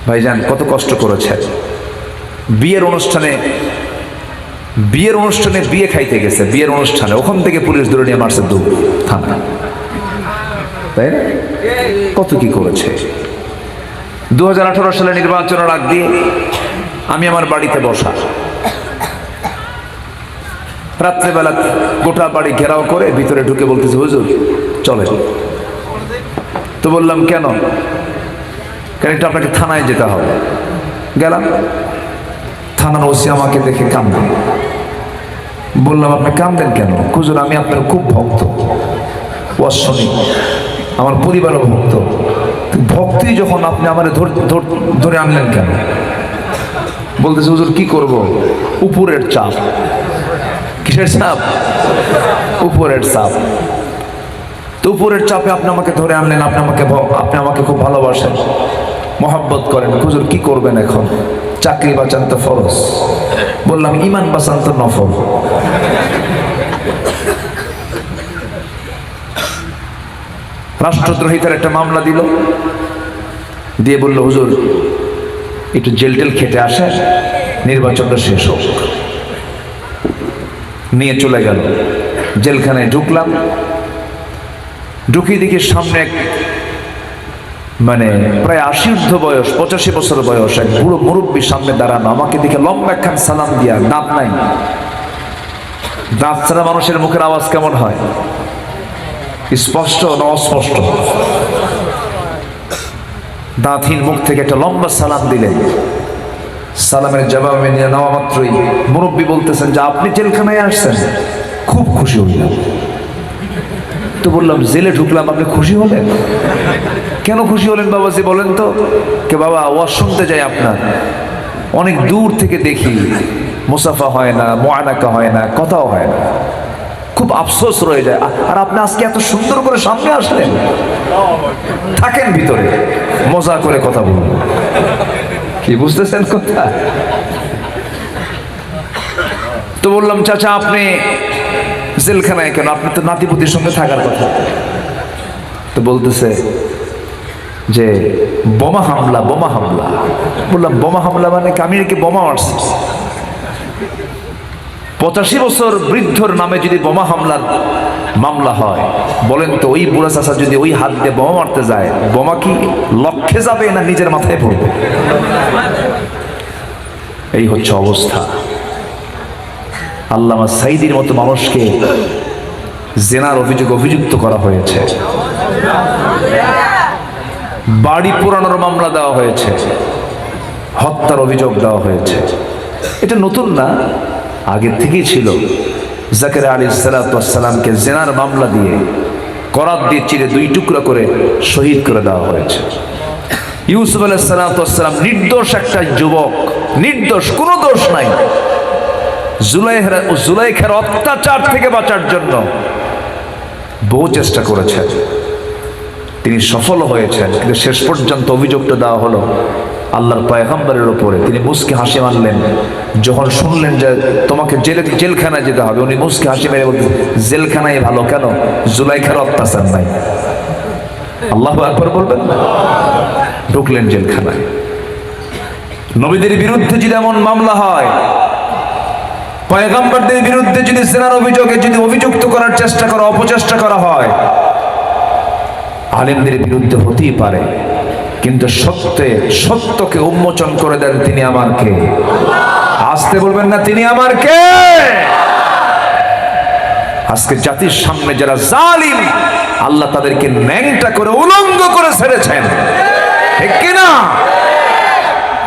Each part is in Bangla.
ভাইজান কত কষ্ট করেছে। বিয়ের অনুষ্ঠানে বিয়ে খাইতে গেছে, বিয়ের অনুষ্ঠানে ওখান থেকে পুলিশ ধরে নিয়ে মারছে দৌড় থানা। তাই না? কত কি করেছে। 2018 সালে নির্বাচনের আগ দিয়ে আমি আমার বাড়িতে বসা, রাত্রেবেলা গোটা বাড়ি ঘেরাও করে ভিতরে ঢুকে বলতেছে, হুজুর চলে। তো বললাম কেন? কেন একটু আপনাকে থানায় যেতে হবে। গেলাম, থানার ওসি আমাকে দেখে কাঁদলেন। বললাম আপনি কাঁদলেন কেন? হুজুর আমি আপনার খুব ভক্ত, ওয়াজ শুনি, আমার পরিবারও ভক্ত। ভক্তি যখন আপনি আমার ধরে আনলেন কেন? বলতেছে হুজুর কি করব, উপরের চাপ। কিসের চাপ? উপরের চাপ। তো উপরের চাপে আপনি আমাকে ধরে আনলেন, আপনি আমাকে খুব ভালোবাসেন, মহব্বত করেন। হুজুর কি করবেন এখন? চাকরি বাঁচান তো ফরজ। বললাম ইমান বাঁচান তো নফল। রাষ্ট্রদ্রোহিতার একটা মামলা দিল, দিয়ে বলল হুজুর একটু জেল টেল খেটে আসে, নির্বাচনটা শেষ হোক। নিয়ে চলে গেল। জেলখানায় ঢুকলাম, ঢুকিয়ে দেখি সামনে এক মানে প্রায় 80 ঊর্ধ্ব বয়স, 85 বছর বয়স এক বুড়ো মুরব্বী সামনে দাঁড়ানো। আমাকে দেখে লম্বা একখান সালাম দিয়া, দাঁত নাই। দাঁত ছাড়া মানুষের মুখের আওয়াজ কেমন হয়? স্পষ্ট না অস্পষ্ট? দাঁতহীন মুখ থেকে একটা লম্বা সালাম দিলেন। সালামের জবাব নিয়ে নেওয়া মাত্রই মুরব্বী বলতেছেন যে আপনি জেলখানায় আসছেন? খুব খুশি হইলাম। তো বললাম জেলে ঢুকলাম, আপনি খুশি হলেন? কেন খুশি হলেন বাবাজি বলেন তো? কে বাবা ওয়াজ শুনতে যাই আপনার, অনেক দূর থেকে দেখি, মুসাফা হয় না, মুআনাকা হয় না, কথাও হয় না, খুব আফসোস রয়ে যায়। আর আপনি আজকে এত সুন্দর করে সামনে আসলেন, থাকেন ভিতরে, মজা করে কথা বলুন। কি বুঝতেছেন কথা? তো বললাম চাচা আপনি জেলখানায় কেন? আপনি তো নাতিপুতির সঙ্গে থাকার কথা। তো বলতেছে যে বোমা হামলা, বোমা হামলা। বললাম বোমা হামলা মানে আমি নাকি বোমা মারছি? 85 বছর বৃদ্ধর নামে যদি বোমা হামলার মামলা হয়, বলেন তো ওই বুড়া চাচা যদি ওই হাত দিয়ে বোমা মারতে যায়, বোমা কি লক্ষ্যে যাবে না নিজের মাথায় পড়বে? এই হচ্ছে অবস্থা। আল্লামা সাঈদীর মতো মানুষকে জেনার অভিযুক্ত করা হয়েছে, বাড়ি পোড়ানোর মামলা দেওয়া হয়েছে, হত্যার অভিযোগ দেওয়া হয়েছে। এটা নতুন না, আগে থেকেই ছিল। জাকারিয়া আলাইহিস সালামকে জেনার মামলা দিয়ে করাত দিয়ে চিরে 2 টুকরা করে শহীদ করে দেওয়া হয়েছে। ইউসুফ আলাইহিস সালাম নির্দোষ একটা যুবক, নির্দোষ, কোনো দোষ নাই। জুলাইখার অত্যাচার থেকে বাঁচার জন্য বহু চেষ্টা করেছেন, তিনি সফল হয়েছেন। কিন্তু শেষ পর্যন্ত অভিযোগটা দেওয়া হলো আল্লাহর পয়গম্বরের উপরে। তিনি মুস্কি হাসি মারলেন যখন শুনলেন যে তোমাকে জেলখানায় যেতে হবে। উনি মুস্কি হাসি মেরে বলতেন জেলখানায় ভালো, কেন? জুলাইখার অত্যাচার নাই। আল্লাহু আকবার বলবেন না? ঢুকলেন জেলখানায়। নবীদের বিরুদ্ধে যদি এমন মামলা হয়, পয়গম্বরদের বিরুদ্ধে যদি জেনার অভিযোগে যদি অভিযুক্ত করার চেষ্টা করা, অপচেষ্টা করা হয়, আলেমদের বিরুদ্ধে হতেই পারে, কিন্তু সত্যকে উন্মোচন করে দেন তিনি আমার কে? আসতে বলবেন না তিনি আমার কে? আজকে জাতির সামনে যারা জালিম, আল্লাহ তাদেরকে ন্যাংটা করে উলঙ্গ করে ছেড়েছেন, ঠিক কিনা?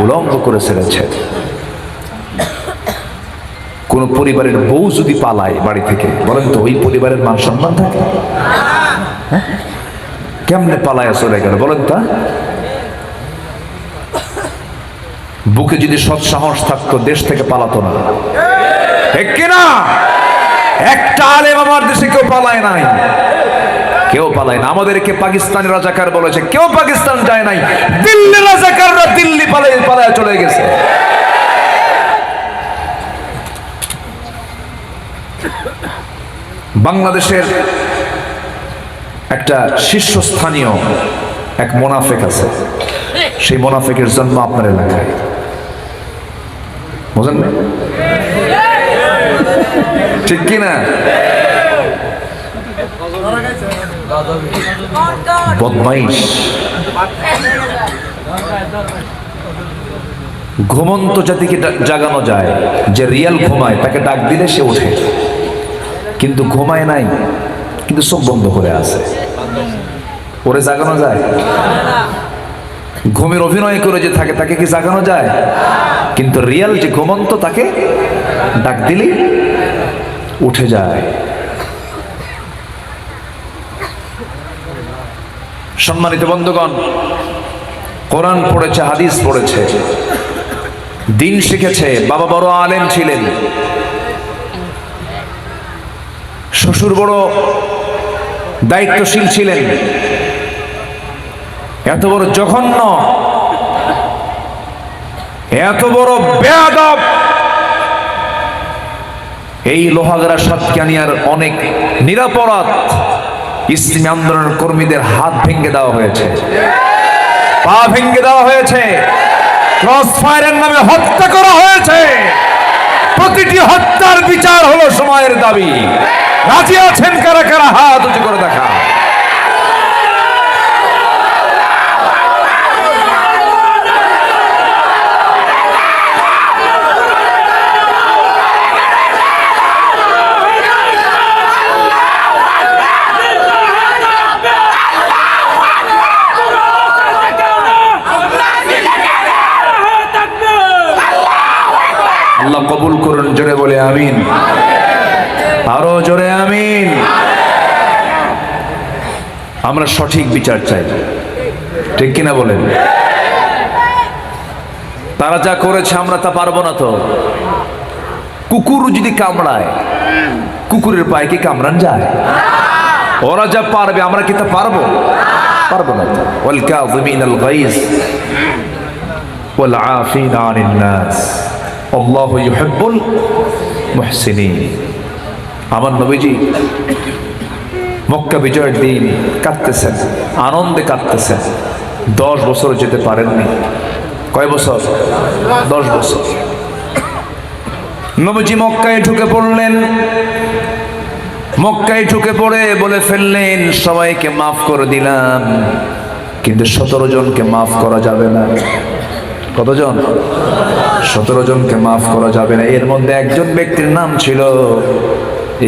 উলঙ্গ করে ছেড়েছেন। কোন পরিবারের বউ যদি পালায় বাড়ি থেকে, বলেন তো ওই পরিবারের মান সম্মান থাকে? কেমনে পালায় চলে গেল বলেন তা? বুকে যদি সৎ সাহস থাকতো দেশ থেকে পালাতো না, ঠিক কিনা? একটা আলেম আমার দেশে কেউ পালায় নাই, কেউ পালায় না। আমাদেরকে পাকিস্তানি রাজাকার বলেছে, কেউ পাকিস্তান যায় নাই। দিল্লি রাজাকাররা দিল্লি পালায় চলে গেছে। বাংলাদেশের একটা শীর্ষস্থানীয় এক মুনাফিক আছে, সেই মুনাফিকের জন্ম আপনার এলাকায়। বুঝেন না? ঠিক কিনা? বদমাইশ। ঘুমন্ত জাতিকে জাগানো যায়, যে রিয়াল ঘুমায় তাকে ডাক দিলে সে ওঠে, কিন্তু ঘুমায় নাই, কিন্তু চোখ বন্ধ করে আছে, ওরে জাগানো যায়? ঘুমের অভিনয় করে যে থাকে তাকে কি জাগানো যায়? কিন্তু রিয়াল যে ঘুমন্ত তাকে ডাক দিলেই উঠে যায়। সম্মানিত বন্ধুগণ, কোরআন পড়েছে, হাদিস পড়েছে, দিন শিখেছে, বাবা বড় আলেম ছিলেন, শ্বশুর বড় দায়িত্বশীল ছিলেন, এত বড় জঘন্য, এত বড় বেয়াদব এই লোহাগড়া সাতকানিয়ার অনেক নিরাপরাধ ইসলামী আন্দোলনের কর্মীদের হাত ভেঙে দেওয়া হয়েছে, পা ভেঙে দেওয়া হয়েছে, ক্রস ফায়ারের নামে হত্যা করা হয়েছে। প্রতিটি হত্যার বিচার হলো সময়ের দাবি। রাজি আছেন কারা কারা? হাত উঁচু করে দেখা। আল্লাহ কবুল করুন, জোরে বলে আমিন, আরো জোরে আমিন। আমরা সঠিক বিচার চাই, ঠিক কিনা বলেন? তারা যা করেছে আমরা তা পারবো না তো। কুকুর যদি কামড়ায়, কুকুরের পায়ে কি কামড়ান যায়? ওরা যা পারবে আমরা কি তা পারবো? পারবো না তো। ওয়াল কাযিমিনাল গাইজ ওয়াল আফিনা আনিন নাস আল্লাহু ইউহিব্বুল মুহসিনিন। আমার নবীজি মক্কা বিজয়ের দিন কাঁদতেছেন, আনন্দে কাঁদতেছেন। 10 বছর যেতে পারেননি। কয় বছর? 10 বছর। নবীজি মক্কায় ঢুকে পড়লেন। মক্কায় ঢুকে পড়ে বলে ফেললেন, সবাইকে মাফ করে দিলাম, কিন্তু 17 জনকে মাফ করা যাবে না। কতজন? 17 জনকে মাফ করা যাবে না। এর মধ্যে একজন ব্যক্তির নাম ছিল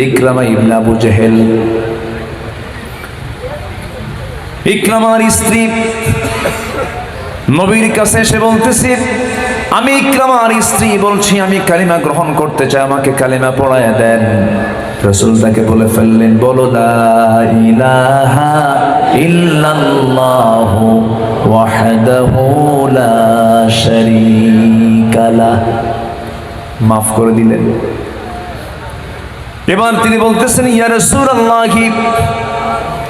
ইকরামা ইবনে আবু জেহেল। ইকরামার স্ত্রী নবীর কাছে এসে বলতেছে, আমি ইকরামার স্ত্রী বলছি, আমি কালিমা গ্রহণ করতে চাই, আমাকে কালিমা পড়ায় দেন। রাসূল তাকে বলে ফেললেন, বলো লা ইলাহা ইল্লাল্লাহু ওয়াহদাহু লা শারীকা লাহ। মাফ করে দিলেন। এবার তিনি বলতেছেন, ইয়া রাসূলুল্লাহ,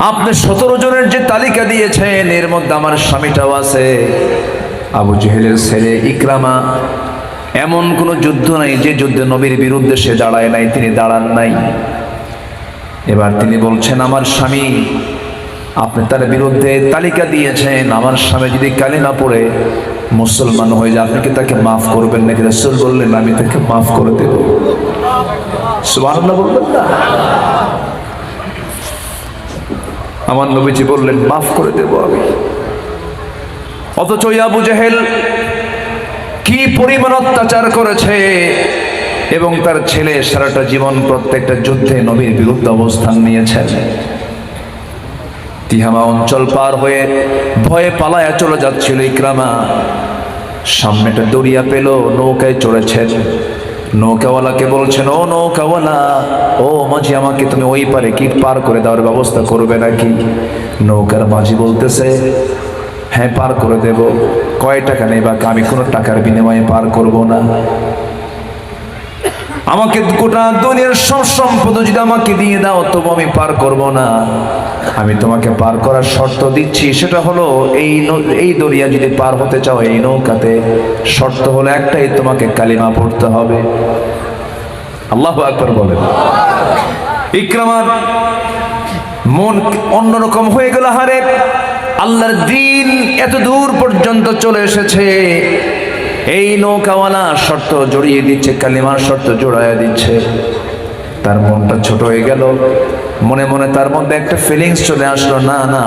আপনি 17 জনের যে তালিকা দিয়েছেন এর মধ্যে আমার স্বামীটাও আছে। আবু জেহেলের ছেলে ইকরামা এমন কোন যুদ্ধ নাই যে যুদ্ধে নবীর বিরুদ্ধে সে দাঁড়ায় নাই, তিনি দাঁড়ান নাই। এবার তিনি বলছেন, আমার স্বামী, আপনি তার বিরুদ্ধে তালিকা দিয়েছেন, আমার স্বামী যদি কালিমা পড়ে মুসলমান হয়ে যায়, আপনি কি তাকে মাফ করবেন নাকি? রাসূল বললেন, আমি তাকে মাফ করে দেব। সুবহানাল্লাহ বলবেন না? আমার নবীজি বললেন, মাফ করে দেব আমি। অথচ আবু জেহেল কি পরিমাণ অত্যাচার করেছে, এবং তার ছেলে সারাটা জীবন প্রত্যেকটা যুদ্ধে নবীর বিরুদ্ধে অবস্থান নিয়েছেন। তিহামা অঞ্চল পার হয়ে ভয়ে পালায়া চলে যাচ্ছিল ইকরামা। সামনে একটা দরিয়া পেল, নৌকায় চড়েছেন। নৌকাওয়ালাকে বলছেন, ও নৌকাওয়ালা, ও মাঝি, আমাকে তুমি ওই পারে কি পার করে দেওয়ার ব্যবস্থা করবে নাকি? নৌকার মাঝি বলতেছে, হ্যাঁ পার করে দেব। কয় টাকা নেবা? আমি কোনো টাকার বিনিময়ে পার করব না। আমাকে গোটা দুনিয়ার সব সম্পদ যদি আমাকে দিয়ে দাও তবু আমি পার করব না। আমি তোমাকে পার করার শর্ত দিচ্ছি, সেটা হলো এই দরিয়া যদি পার হতে চাও এই নৌকাতে, শর্ত হলো একটাই, তোমাকে কালিমা পড়তে হবে। আল্লাহু আকবার বলেন। ইকরামার মন অন্যরকম হয়ে গেল। হারে আল্লাহর দ্বীন এত দূর পর্যন্ত চলে এসেছে, এই নৌকাওয়ালা শর্ত জড়িয়ে দিচ্ছে, কালিমার শর্ত জড়াইয়া দিচ্ছে। তার মনটা ছোট হয়ে গেল, মনে মনে তার মধ্যে একটা ফিলিংস চলে আসলো, না না,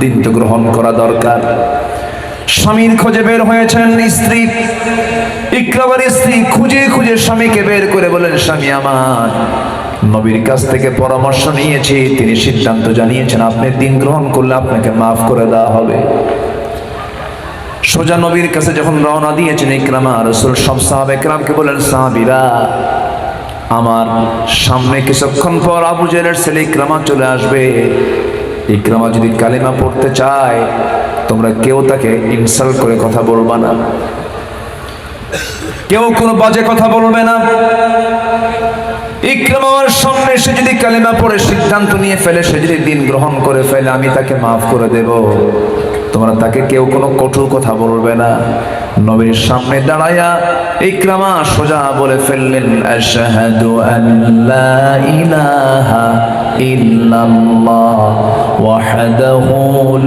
দিন তো গ্রহণ করা দরকার। স্বামীর খোঁজে বের হয়েছেন স্ত্রী, ইকরামার স্ত্রী খুঁজে খুঁজে স্বামীকে বের করে বলেন, স্বামী আমার, নবীর কাছ থেকে পরামর্শ নিয়েছি, তিনি সিদ্ধান্ত জানিয়েছেন আপনি দিন গ্রহণ করলে আপনাকে মাফ করে দেওয়া হবে। সোজা নবীর কাছে যখন রওনা দিয়েছেন ইকরামা, রাসূল সব সাহাবা ইকরামকে বলেন, সাহাবীরা, আমার সামনে কিছুক্ষণ পর আবু জেহেলের ছেলে ইকরামা চলে আসবে। ইকরামা যদি কালিমা পড়তে চায়, তোমরা কেউ তাকে ইনসাল্ট করে কথা বলবা না, কেউ কোনো বাজে কথা বলবে না। ইকরামার সামনে সে যদি কালিমা পড়ে সিদ্ধান্ত নিয়ে ফেলে, সে যদি দিন গ্রহণ করে ফেলে, আমি তাকে মাফ করে দেব। তোমরা তাকে কেউ কোনো কঠোর কথা বলবে না। নবীর সামনে দাঁড়ায়া ইকরামা সোজা বলে ফেললেন, আশহাদু আল্লা ইলাহা ইল্লাল্লাহ ওয়াহদাহু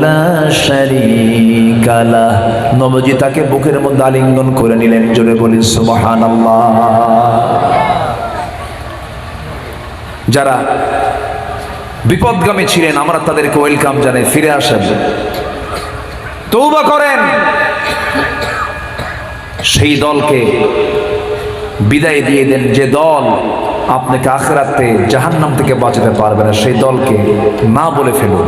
লা শারীকা লাহ। নবীজি তাকে বুকের মধ্যে আলিঙ্গন করে নিলেন, জোরে বলি সুবহানাল্লাহ। যারা বিপদগামী ছিলেন, আমরা তাদেরকে ওয়েলকাম জানাই, ফিরে আসেন, তওবা করেন। সেই দলকে বিদায় দিয়ে দেন যে দল আপনাকে আখিরাতে জাহান্নাম থেকে বাঁচাতে পারবে না, সেই দলকে না বলে ফেলুন।